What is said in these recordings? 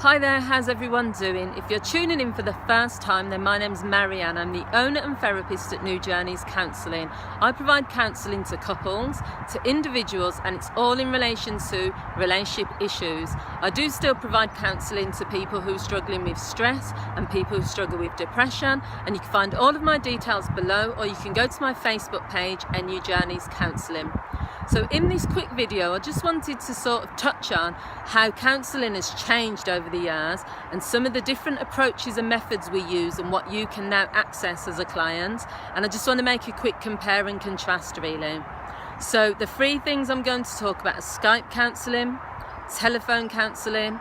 Hi there, how's everyone doing? If you're tuning in for the first time, then my name's Marianne. I'm the owner and therapist at New Journeys Counselling. I provide counselling to couples, to individuals, and it's all in relation to relationship issues. I do still provide counselling to people who are struggling with stress and people who struggle with depression, and you can find all of my details below, or you can go to my Facebook page and New Journeys Counselling. So in this quick video, I just wanted to sort of touch on how counselling has changed over the years and some of the different approaches and methods we use and what you can now access as a client. And I just want to make a quick compare and contrast really. So the three things I'm going to talk about are Skype counselling, telephone counselling,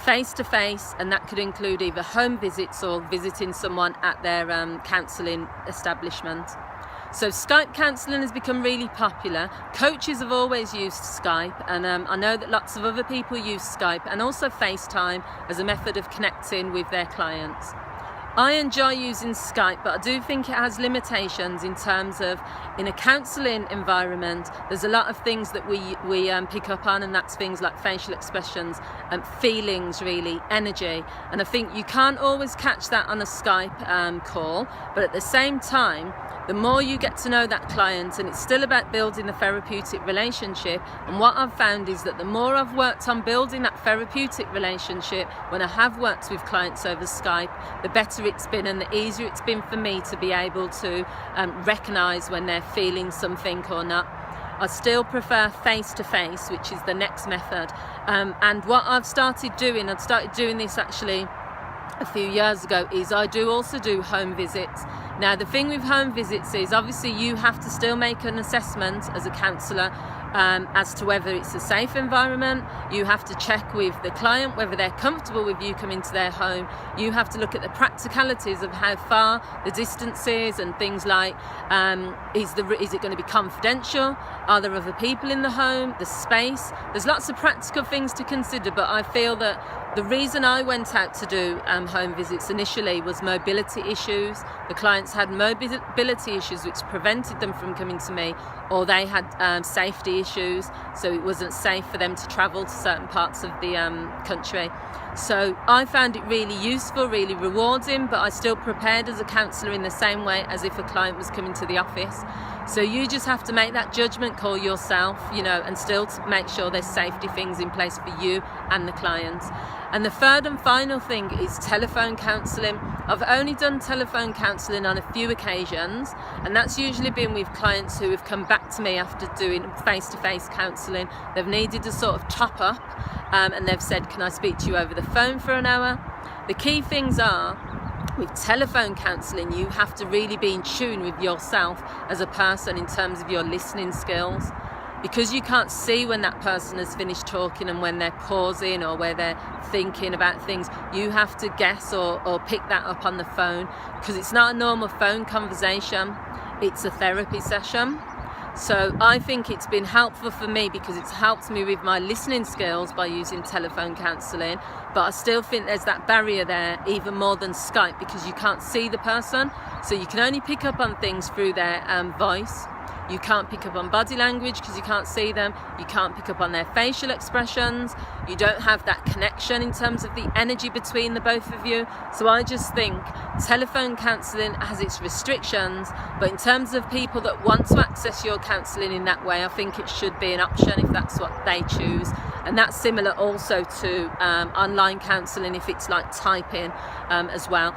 face-to-face, and that could include either home visits or visiting someone at their counselling establishment. So Skype counselling has become really popular. Coaches have always used Skype, and I know that lots of other people use Skype and also FaceTime as a method of connecting with their clients. I enjoy using Skype, but I do think it has limitations in terms of, in a counselling environment, there's a lot of things that we pick up on, and that's things like facial expressions and feelings, really, energy. And I think you can't always catch that on a Skype call, but at the same time, the more you get to know that client, and it's still about building the therapeutic relationship, and what I've found is that the more I've worked on building that therapeutic relationship when I have worked with clients over Skype, the better it's been and the easier it's been for me to be able to recognise when they're feeling something or not. I still prefer face-to-face, which is the next method, and what I've started doing this actually a few years ago, is I do also do home visits. Now the thing with home visits is obviously you have to still make an assessment as a counsellor as to whether it's a safe environment. You have to check with the client whether they're comfortable with you coming to their home. You have to look at the practicalities of how far the distance is and things like is it going to be confidential? Are there other people in the home? The space? There's lots of practical things to consider, but I feel that the reason I went out to do home visits initially was mobility issues. The clients had mobility issues which prevented them from coming to me, or they had safety issues, so it wasn't safe for them to travel to certain parts of the country. So I found it really useful, really rewarding, but I still prepared as a counsellor in the same way as if a client was coming to the office. So you just have to make that judgment call yourself, and still to make sure there's safety things in place for you and the client. And the third and final thing is telephone counselling. I've only done telephone counselling on a few occasions, and that's usually been with clients who have come back to me after doing face-to-face counselling. They've needed to sort of top up, and they've said, can I speak to you over the phone for an hour? The key things are, with telephone counselling, you have to really be in tune with yourself as a person in terms of your listening skills. Because you can't see when that person has finished talking and when they're pausing or where they're thinking about things, you have to guess or pick that up on the phone, because it's not a normal phone conversation, it's a therapy session. So I think it's been helpful for me because it's helped me with my listening skills by using telephone counselling, but I still think there's that barrier there even more than Skype, because you can't see the person, so you can only pick up on things through their voice. You can't pick up on body language because you can't see them. You can't pick up on their facial expressions. You don't have that connection in terms of the energy between the both of you. So I just think telephone counselling has its restrictions, but in terms of people that want to access your counselling in that way, I think it should be an option if that's what they choose. And that's similar also to online counselling if it's like typing as well.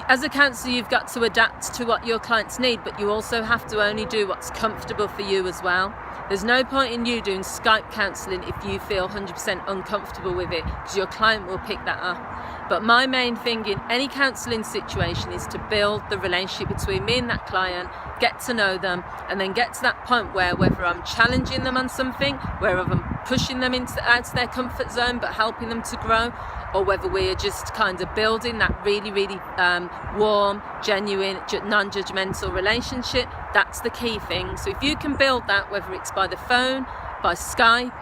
As a counsellor, you've got to adapt to what your clients need, but you also have to only do what's comfortable for you as well. There's no point in you doing Skype counselling if you feel 100% uncomfortable with it, because your client will pick that up. But my main thing in any counselling situation is to build the relationship between me and that client, get to know them, and then get to that point where whether I'm challenging them on something, whether I'm pushing them out of their comfort zone but helping them to grow, or whether we are just kind of building that really, really warm, genuine, non-judgmental relationship, that's the key thing. So if you can build that, whether it's by the phone, by Skype,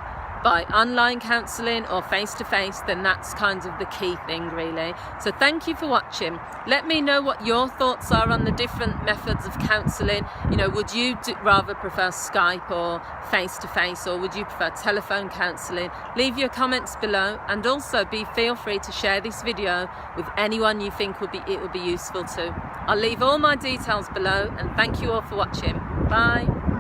by online counselling or face-to-face, then that's kind of the key thing really. So thank you for watching. Let me know what your thoughts are on the different methods of counselling. You know, would you rather prefer Skype or face-to-face, or would you prefer telephone counselling? Leave your comments below, and also feel free to share this video with anyone you think it would be useful to. I'll leave all my details below, and thank you all for watching. Bye.